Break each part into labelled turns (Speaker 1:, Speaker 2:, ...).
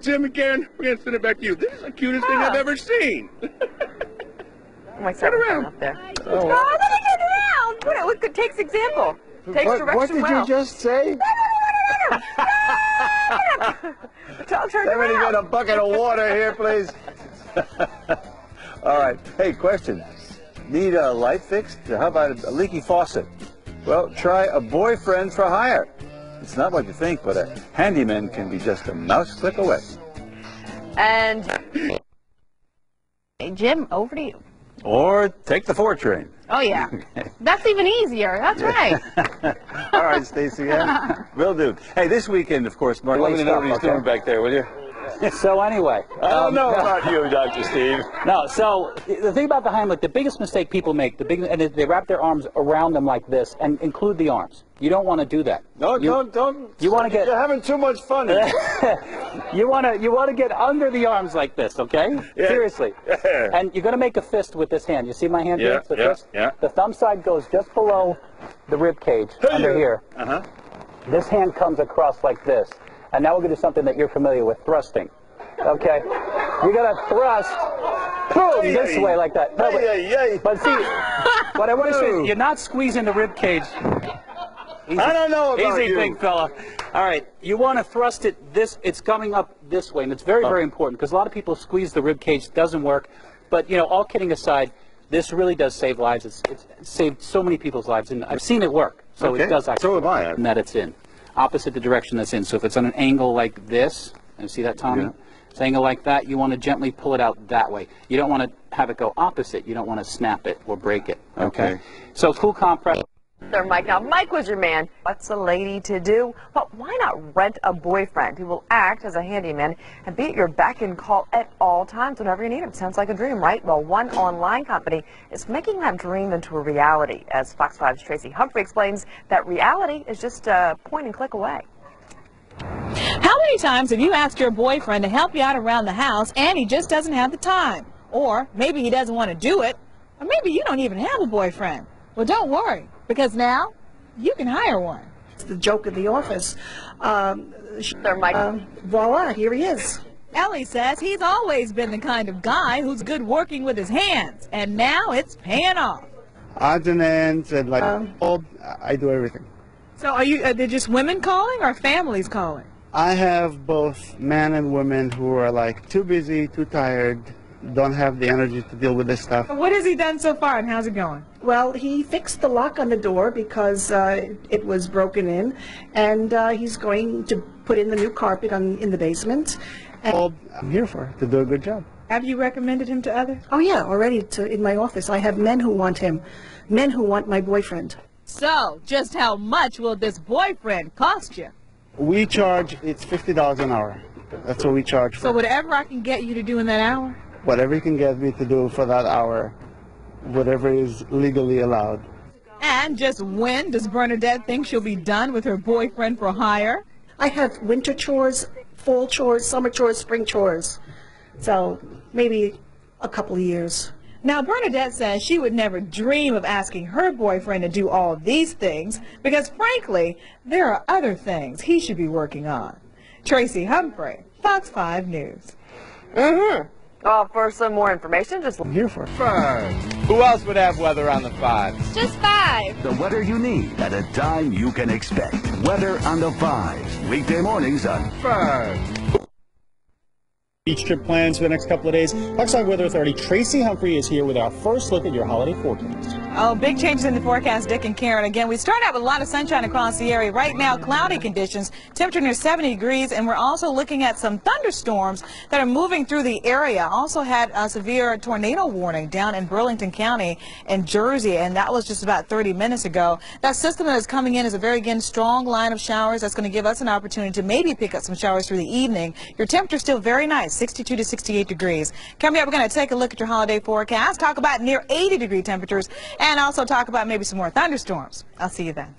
Speaker 1: Jim and Karen, we're going to send it back to you. This is the cutest thing I've ever seen.
Speaker 2: Turn around. Up there. Oh, let me get around. It takes example. Takes direction.
Speaker 3: What did you just say?
Speaker 2: Somebody
Speaker 3: get a bucket of water here, please. All right. Hey, question. Need a light fixed? How about a leaky faucet? Well, try a boyfriend for hire. It's not what you think, but a handyman can be just a mouse click away.
Speaker 2: And hey, Jim, over to you.
Speaker 3: Or take the 4 train.
Speaker 2: Oh, yeah. That's even easier. That's right.
Speaker 3: All right, Stacy-Ann. Will do. Hey, this weekend, of course, Mark, let me know what he's doing back there, will you?
Speaker 4: So anyway.
Speaker 3: I don't know about you, Dr. Steve.
Speaker 4: No, so the thing about the Heimlich, the biggest mistake people make, and they wrap their arms around them like this and include the arms. You don't want to do that.
Speaker 3: No, don't.
Speaker 4: You want to get.
Speaker 3: You're having too much fun.
Speaker 4: You want to get under the arms like this, okay?
Speaker 3: Yeah.
Speaker 4: Seriously.
Speaker 3: Yeah.
Speaker 4: And you're going to make a fist with this hand. You see my hand here?
Speaker 3: Yeah.
Speaker 4: The thumb side goes just below the rib cage under here.
Speaker 3: Uh-huh.
Speaker 4: This hand comes across like this. And now we're going to do something that you're familiar with, thrusting. Okay? You're going to thrust, boom, this way like that. No, but see, what I want to say is you're not squeezing the rib cage. Easy,
Speaker 3: I don't know about
Speaker 4: easy,
Speaker 3: you.
Speaker 4: big fella. All right, you want to thrust it it's coming up this way, and it's very, very important because a lot of people squeeze the rib cage, doesn't work. But, you know, all kidding aside, this really does save lives. It's saved so many people's lives, and I've seen it work. So it does actually.
Speaker 3: So have I.
Speaker 4: And that it's in. Opposite the direction that's in. So if it's on an angle like this, and see that, Tommy?
Speaker 3: Yeah.
Speaker 4: It's an angle like that, you want to gently pull it out that way. You don't want to have it go opposite. You don't want to snap it or break it. Okay? So cool compress.
Speaker 2: There, Mike. Now, Mike was your man. What's a lady to do? Well, why not rent a boyfriend who will act as a handyman and be at your beck and call at all times whenever you need him? Sounds like a dream, right? Well, one online company is making that dream into a reality. As Fox 5's Tracy Humphrey explains, that reality is just a point and click away.
Speaker 5: How many times have you asked your boyfriend to help you out around the house and he just doesn't have the time? Or maybe he doesn't want to do it. Or maybe you don't even have a boyfriend. Well, don't worry, because now you can hire one.
Speaker 6: It's the joke of the office.
Speaker 2: There, Mike.
Speaker 6: Voila, here he is.
Speaker 5: Ellie says he's always been the kind of guy who's good working with his hands, and now it's paying off.
Speaker 7: Odds and ends, and like, I do everything.
Speaker 5: So are they just women calling or families calling?
Speaker 7: I have both men and women who are like too busy, too tired, don't have the energy to deal with this stuff.
Speaker 5: What has he done so far, and how's it going?
Speaker 6: Well, he fixed the lock on the door because it was broken in, and he's going to put in the new carpet in the basement.
Speaker 7: All I'm here for, to do a good job.
Speaker 5: Have you recommended him to others?
Speaker 6: Oh yeah, already in my office. I have men who want him, men who want my boyfriend.
Speaker 5: So, just how much will this boyfriend cost you?
Speaker 7: We charge, it's $50 an hour. That's what we charge for.
Speaker 5: So whatever I can get you to do in that hour?
Speaker 7: Whatever you can get me to do for that hour, whatever is legally allowed.
Speaker 5: And just when does Bernadette think she'll be done with her boyfriend for hire?
Speaker 6: I have winter chores, fall chores, summer chores, spring chores. So maybe a couple of years.
Speaker 5: Now, Bernadette says she would never dream of asking her boyfriend to do all these things because, frankly, there are other things he should be working on. Tracy Humphrey, Fox 5 News.
Speaker 2: For some more information, just
Speaker 7: I'm here for
Speaker 1: 5. Who else would have weather on the 5?
Speaker 5: Just 5.
Speaker 8: The weather you need at a time you can expect. Weather on the 5s. Weekday mornings on
Speaker 1: 5.
Speaker 9: Beach trip plans for the next couple of days. Fox 5 Weather Authority Tracy Humphrey is here with our first look at your holiday forecast.
Speaker 5: Oh, big changes in the forecast, Dick and Karen. Again, we start out with a lot of sunshine across the area. Right now, cloudy conditions, temperature near 70 degrees, and we're also looking at some thunderstorms that are moving through the area. Also had a severe tornado warning down in Burlington County in Jersey, and that was just about 30 minutes ago. That system that is coming in is a very, again, strong line of showers. That's going to give us an opportunity to maybe pick up some showers through the evening. Your temperature is still very nice, 62 to 68 degrees. Coming up, we're going to take a look at your holiday forecast, talk about near 80-degree temperatures, and also talk about maybe some more thunderstorms. I'll see you then.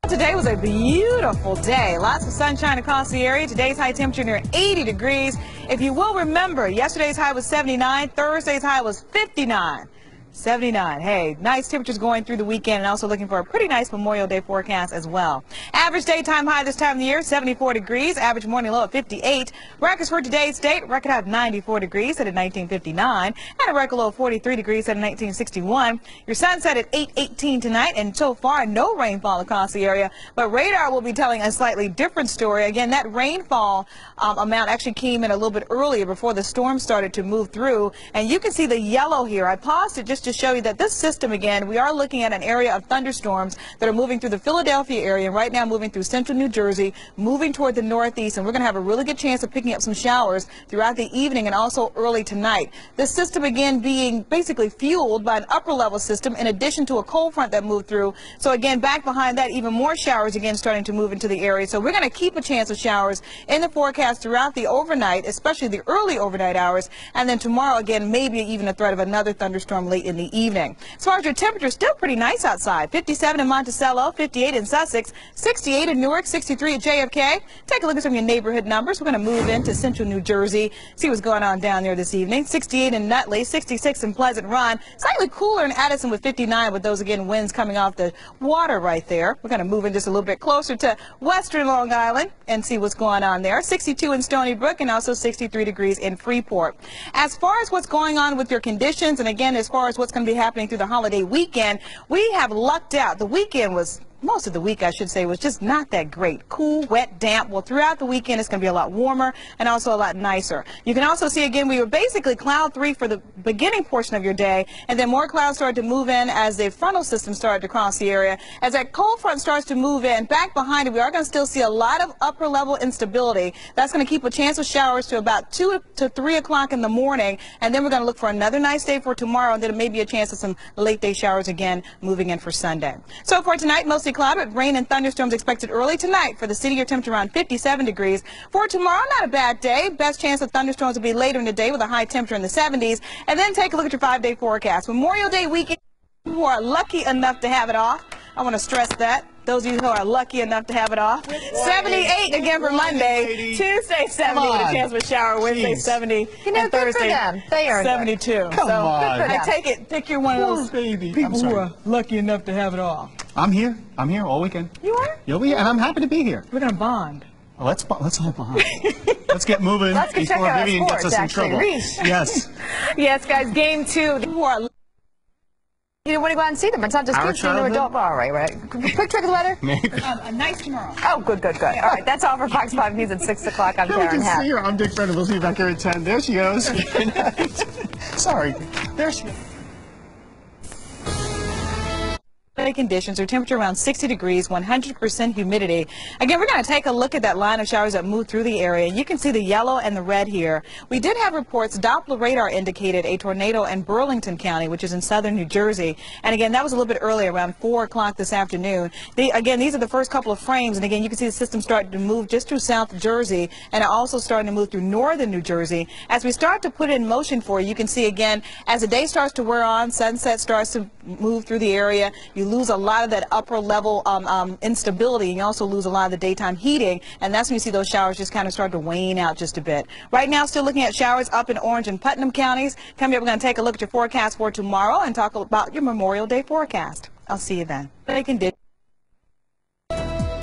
Speaker 5: Today was a beautiful day. Lots of sunshine across the area. Today's high temperature near 80 degrees. If you will remember, yesterday's high was 79. Thursday's high was 59. 79. Hey, nice temperatures going through the weekend, and also looking for a pretty nice Memorial Day forecast as well. Average daytime high this time of the year, 74 degrees. Average morning low at 58. Records for today's date, record high of 94 degrees set at 1959, and a record low of 43 degrees set at 1961. Your sunset at 8:18 tonight, and so far no rainfall across the area. But radar will be telling a slightly different story. Again, that rainfall amount actually came in a little bit earlier before the storm started to move through, and you can see the yellow here. I paused it just to show you that this system, again, we are looking at an area of thunderstorms that are moving through the Philadelphia area, and right now moving through central New Jersey, moving toward the northeast, and we're going to have a really good chance of picking up some showers throughout the evening and also early tonight. This system, again, being basically fueled by an upper level system in addition to a cold front that moved through. So again, back behind that, even more showers again starting to move into the area. So we're going to keep a chance of showers in the forecast throughout the overnight, especially the early overnight hours, and then tomorrow again maybe even a threat of another thunderstorm late in the evening. As far as your temperature, still pretty nice outside. 57 in Monticello, 58 in Sussex, 68 in Newark, 63 at JFK. Take a look at some of your neighborhood numbers. We're going to move into central New Jersey, see what's going on down there this evening. 68 in Nutley, 66 in Pleasant Run. Slightly cooler in Addison with 59, with those again winds coming off the water right there. We're going to move in just a little bit closer to western Long Island and see what's going on there. 62 in Stony Brook and also 63 degrees in Freeport. As far as what's going on with your conditions, and again as far as what's going to be happening through the holiday weekend, we have lucked out. The weekend was, most of the week I should say, was just not that great. Cool, wet, damp. Well, throughout the weekend it's going to be a lot warmer and also a lot nicer. You can also see again we were basically cloud-free for the beginning portion of your day, and then more clouds started to move in as the frontal system started to cross the area. As that cold front starts to move in, back behind it we are going to still see a lot of upper level instability. That's going to keep a chance of showers to about 2 to 3 o'clock in the morning, and then we're going to look for another nice day for tomorrow, and then maybe a chance of some late day showers again moving in for Sunday. So for tonight, mostly cloudy with rain and thunderstorms expected early tonight. For the city, your temperature around 57 degrees. For tomorrow, not a bad day. Best chance of thunderstorms will be later in the day with a high temperature in the 70s. And then take a look at your 5-day forecast. Memorial Day weekend, who are lucky enough to have it off. I want to stress that. Those of you who are lucky enough to have it off. 78 again for Monday. Tuesday, 70 with a chance of a shower. Wednesday, 70. And Thursday, 72.
Speaker 9: Come on.
Speaker 5: I take it, pick your one of those people who are lucky enough to have it off.
Speaker 9: I'm here. I'm here all weekend.
Speaker 5: You are?
Speaker 9: You'll be, and I'm happy to be here.
Speaker 5: We're going to bond.
Speaker 9: Well, let's all bond. Let's get moving before Vivian gets us in trouble. Yes.
Speaker 2: Yes, guys, game 2. You want to go out and see them. It's not just kids in the adult bar, right? Quick trick of the weather?
Speaker 9: Maybe.
Speaker 5: Nice tomorrow.
Speaker 2: Oh, good. All right, that's all for Fox 5 News at 6 o'clock. I'm Karen Hepp.
Speaker 9: See her. I'm Dick Brennan. We'll see you back here at 10. There she goes. Sorry. There she goes.
Speaker 5: Conditions, or temperature around 60 degrees, 100% humidity. Again, we're going to take a look at that line of showers that move through the area. You can see the yellow and the red here. We did have reports, Doppler radar indicated a tornado in Burlington County, which is in southern New Jersey. And again, that was a little bit earlier, around 4 o'clock this afternoon. Again, these are the first couple of frames, and again, you can see the system starting to move just through South Jersey, and also starting to move through northern New Jersey. As we start to put it in motion for you, you can see again, as the day starts to wear on, sunset starts to move through the area, you lose a lot of that upper level instability, and you also lose a lot of the daytime heating, and that's when you see those showers just kind of start to wane out just a bit. Right now, still looking at showers up in Orange and Putnam counties. Coming up, we're going to take a look at your forecast for tomorrow and talk about your Memorial Day forecast. I'll see you then.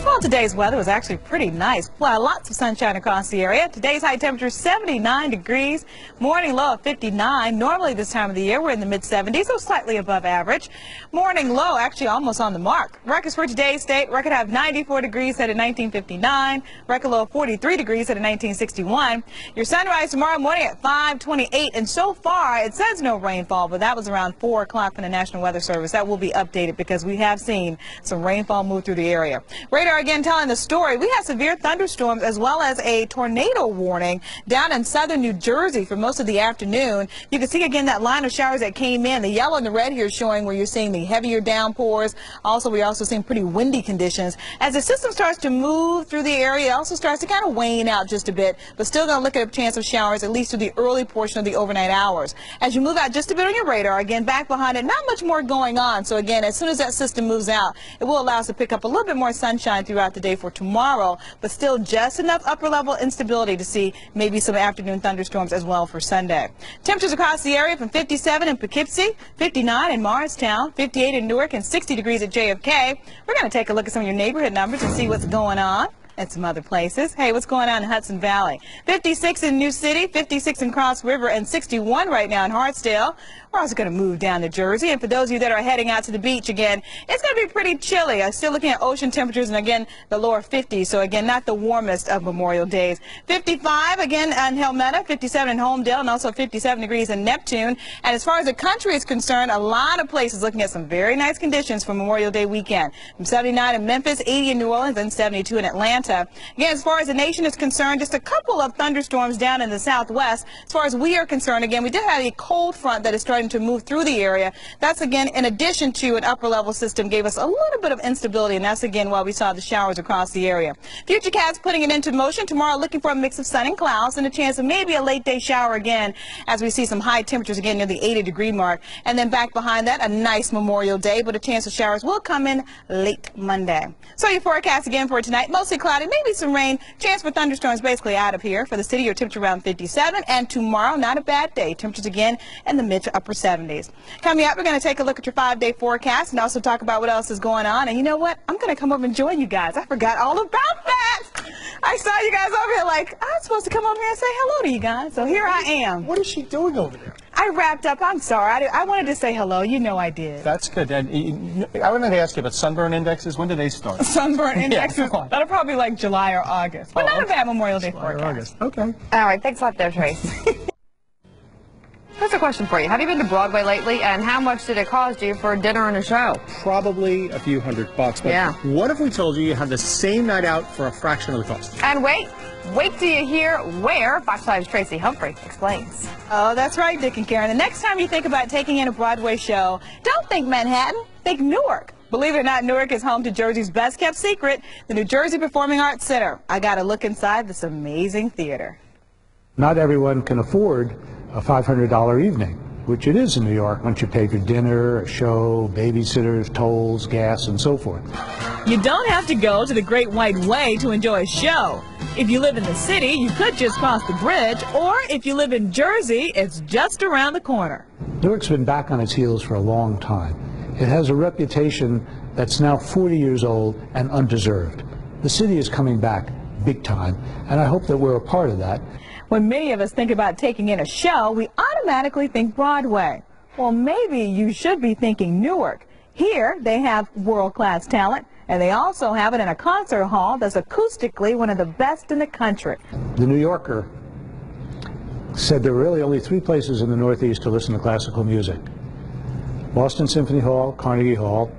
Speaker 5: Well, today's weather was actually pretty nice. Lots of sunshine across the area. Today's high temperature 79 degrees. Morning low of 59. Normally this time of the year we're in the mid-70s, so slightly above average. Morning low actually almost on the mark. Records for today's date, record high of 94 degrees set at 1959. Record low of 43 degrees set at 1961. Your sunrise tomorrow morning at 5:28. And so far it says no rainfall, but that was around 4 o'clock from the National Weather Service. That will be updated because we have seen some rainfall move through the area. Radar again telling the story. We have severe thunderstorms as well as a tornado warning down in southern New Jersey for most of the afternoon. You can see again that line of showers that came in. The yellow and the red here showing where you're seeing the heavier downpours. Also, we're also seeing pretty windy conditions. As the system starts to move through the area, it also starts to kind of wane out just a bit, but still going to look at a chance of showers at least through the early portion of the overnight hours. As you move out just a bit on your radar, again, back behind it, not much more going on. So again, as soon as that system moves out, it will allow us to pick up a little bit more sunshine through throughout the day for tomorrow, but still just enough upper-level instability to see maybe some afternoon thunderstorms as well for Sunday. Temperatures across the area from 57 in Poughkeepsie, 59 in Morristown, 58 in Newark, and 60 degrees at JFK. We're going to take a look at some of your neighborhood numbers and see what's going on at some other places. Hey, what's going on in Hudson Valley? 56 in New City, 56 in Cross River, and 61 right now in Hartsdale. We're also going to move down to Jersey. And for those of you that are heading out to the beach again, it's going to be pretty chilly. I'm still looking at ocean temperatures, and again, the lower 50s. So again, not the warmest of Memorial Days. 55 again in Helmetta, 57 in Homedale, and also 57 degrees in Neptune. And as far as the country is concerned, a lot of places looking at some very nice conditions for Memorial Day weekend. From 79 in Memphis, 80 in New Orleans, and 72 in Atlanta. Again, as far as the nation is concerned, just a couple of thunderstorms down in the southwest. As far as we are concerned, again, we did have a cold front that is starting to move through the area. That's again in addition to an upper level system gave us a little bit of instability, and that's again why we saw the showers across the area. Futurecast putting it into motion tomorrow, looking for a mix of sun and clouds and a chance of maybe a late day shower again as we see some high temperatures again near the 80-degree mark. And then back behind that, a nice Memorial Day, but a chance of showers will come in late Monday. So your forecast again for tonight, mostly cloudy, maybe some rain, chance for thunderstorms basically out of here. For the city, your temperature around 57, and tomorrow, not a bad day. Temperatures again in the mid to upper 70s. Coming up, we're going to take a look at your 5-day forecast and also talk about what else is going on. And you know what? I'm going to come over and join you guys. I forgot all about that. I saw you guys over here like, I'm supposed to come over here and say hello to you guys. So here I am.
Speaker 9: What is she doing over there?
Speaker 5: I wrapped up. I'm sorry. I wanted to say hello. You know I did.
Speaker 9: That's good. And I wanted to ask you about sunburn indexes. When do they start?
Speaker 5: Sunburn indexes?
Speaker 9: Yeah,
Speaker 5: that'll probably be like July or August. But not a bad Memorial Day
Speaker 9: July
Speaker 5: forecast.
Speaker 9: or August. Okay.
Speaker 2: All right, thanks a lot there, Trace. Here's a question for you. Have you been to Broadway lately, and how much did it cost you for dinner and a show?
Speaker 9: Probably a few $100. But
Speaker 2: yeah.
Speaker 9: What if we told you you had the same night out for a fraction of the cost?
Speaker 2: And wait till you hear where Fox 5's Tracy Humphrey explains.
Speaker 5: Oh, that's right, Dick and Karen. The next time you think about taking in a Broadway show, don't think Manhattan, think Newark. Believe it or not, Newark is home to Jersey's best-kept secret, the New Jersey Performing Arts Center. I got to look inside this amazing theater.
Speaker 10: Not everyone can afford a $500 evening, which it is in New York once you pay for dinner, a show, babysitters, tolls, gas, and so forth.
Speaker 5: You don't have to go to the Great White Way to enjoy a show. If you live in the city, you could just cross the bridge, or if you live in Jersey, it's just around the corner.
Speaker 10: Newark's been back on its heels for a long time. It has a reputation that's now 40 years old and undeserved. The city is coming back big time, and I hope that we're a part of that.
Speaker 5: When many of us think about taking in a show, we automatically think Broadway. Well, maybe you should be thinking Newark. Here, they have world-class talent, and they also have it in a concert hall that's acoustically one of the best in the country.
Speaker 10: The New Yorker said there were really only 3 places in the Northeast to listen to classical music: Boston Symphony Hall, Carnegie Hall,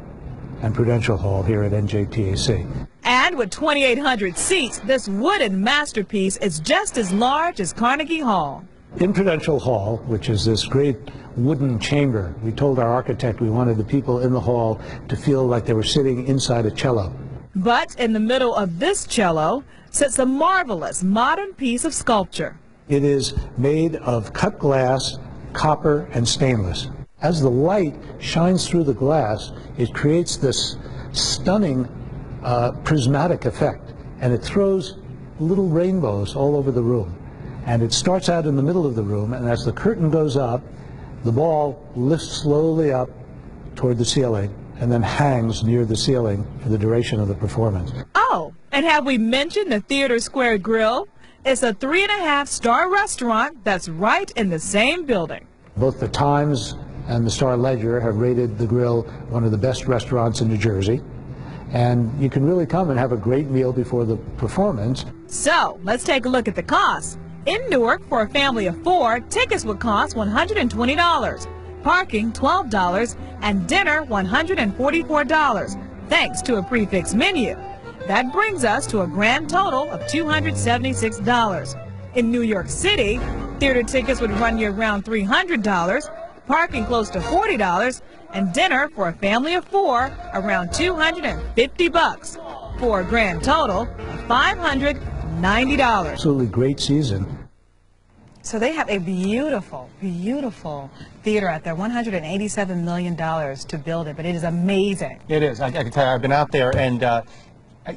Speaker 10: and Prudential Hall here at NJPAC.
Speaker 5: And with 2,800 seats, this wooden masterpiece is just as large as Carnegie Hall.
Speaker 10: In Prudential Hall, which is this great wooden chamber, we told our architect we wanted the people in the hall to feel like they were sitting inside a cello.
Speaker 5: But in the middle of this cello sits a marvelous modern piece of sculpture.
Speaker 10: It is made of cut glass, copper, and stainless. As the light shines through the glass, it creates this stunning prismatic effect, and it throws little rainbows all over the room. And it starts out in the middle of the room, and as the curtain goes up, the ball lifts slowly up toward the ceiling and then hangs near the ceiling for the duration of the performance.
Speaker 5: Oh, and have we mentioned the Theater Square Grill? It's a 3.5-star restaurant that's right in the same building.
Speaker 10: Both the Times and the Star Ledger have rated the Grill one of the best restaurants in New Jersey. And you can really come and have a great meal before the performance.
Speaker 5: So, let's take a look at the cost. In Newark, for a family of 4, tickets would cost $120, parking $12, and dinner $144, thanks to a prefix menu. That brings us to a grand total of $276. In New York City, theater tickets would run you around $300, parking close to $40, and dinner for a family of 4 around $250, for a grand total of $590.
Speaker 10: Absolutely great season.
Speaker 5: So they have a beautiful, beautiful theater out there, $187 million to build it, but it is amazing.
Speaker 9: It is. I can tell you, I've been out there, and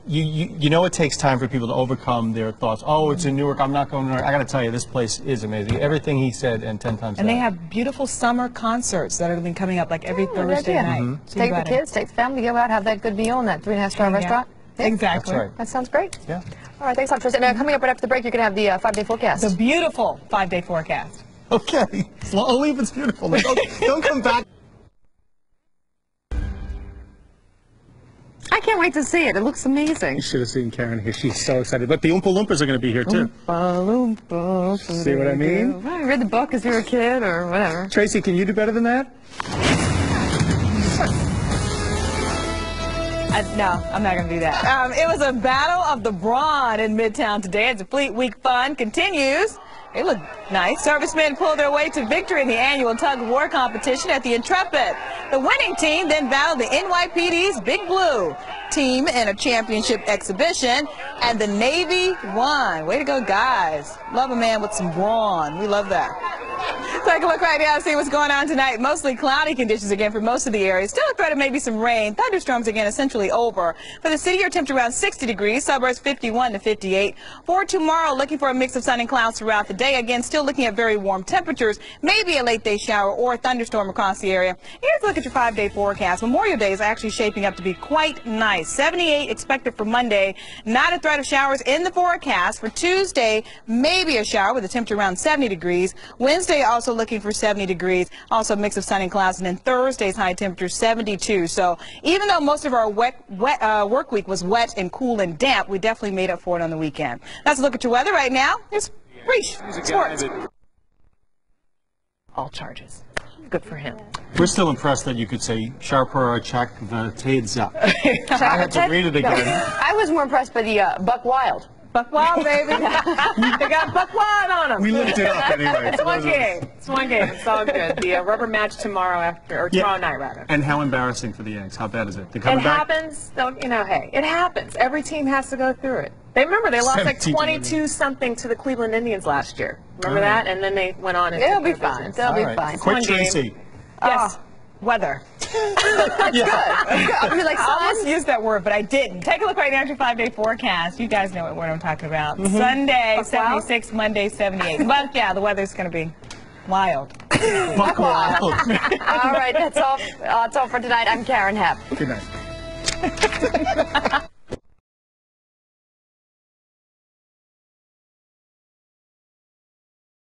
Speaker 9: You know it takes time for people to overcome their thoughts. Oh, it's in Newark, I'm not going to Newark. I got to tell you, this place is amazing. Everything he said and 10 times
Speaker 5: And
Speaker 9: that.
Speaker 5: they have beautiful summer concerts that have been coming up like every Thursday night. So
Speaker 2: take the kids, take the family, go out, have that good meal in that 3.5-star restaurant. Yeah.
Speaker 5: Exactly.
Speaker 9: That's right.
Speaker 2: That sounds great.
Speaker 9: Yeah.
Speaker 2: All right, thanks a lot, Tracy. And coming up right after the break, you're going to have the 5-day forecast.
Speaker 5: The beautiful 5-day forecast.
Speaker 9: Okay. Only if it's beautiful. Don't come back.
Speaker 2: I can't wait to see it. It looks amazing.
Speaker 9: You should have seen Karen here. She's so excited. But the Oompa Loompas are going to be here, too.
Speaker 2: Oompa Loompa.
Speaker 9: See what I mean?
Speaker 2: Well, you read the book as you were a kid or whatever.
Speaker 9: Tracy, can you do better than that?
Speaker 5: No, I'm not going to do that. It was a battle of the brawn in Midtown today as the Fleet Week fun continues. They look nice. Servicemen pulled their way to victory in the annual tug of war competition at the Intrepid. The winning team then battled the NYPD's Big Blue team in a championship exhibition, and the Navy won. Way to go, guys. Love a man with some brawn. We love that. Take a look right now and see what's going on tonight. Mostly cloudy conditions again for most of the area. Still a threat of maybe some rain. Thunderstorms again essentially over. For the city, your temperature around 60 degrees, suburbs 51 to 58. For tomorrow, looking for a mix of sun and clouds throughout the day. Again, still looking at very warm temperatures. Maybe a late day shower or a thunderstorm across the area. Here's a look at your 5-day forecast. Memorial Day is actually shaping up to be quite nice. 78 expected for Monday. Not a threat of showers in the forecast. For Tuesday, maybe a shower with a temperature around 70 degrees. Wednesday also looking for 70 degrees. Also a mix of sun and clouds. And then Thursday's high temperature 72. So even though most of our work week was wet and cool and damp, we definitely made up for it on the weekend. Let's look at your weather right now. Here's Reach Sports. All charges. Good for him.
Speaker 9: We're still impressed that you could say sharper check the tades up. I had to read it again.
Speaker 2: I was more impressed by the Buck Wild.
Speaker 5: Buck Wild, baby. They got Buck Wild on them.
Speaker 9: We looked it up anyway.
Speaker 5: It's one game. It's one game. It's all good. The rubber match tomorrow tomorrow night, rather.
Speaker 9: And how embarrassing for the Yanks. How bad is it?
Speaker 5: It happens. You know, hey, it happens. Every team has to go through it. They lost like 22-something to the Cleveland Indians last year. Remember that? And then they went on and
Speaker 2: They'll be fine. They'll be fine.
Speaker 9: Quick, Tracy.
Speaker 5: Yes. Weather.
Speaker 2: That's good. You like sun?
Speaker 5: I almost used that word, but I didn't. Take a look right now at your 5-day forecast. You guys know what word I'm talking about. Sunday, 76, Monday, 78. But yeah, the weather's going to be wild.
Speaker 9: Buck wild.
Speaker 2: All right, that's all for tonight. I'm Karen Hepp.
Speaker 9: Good night.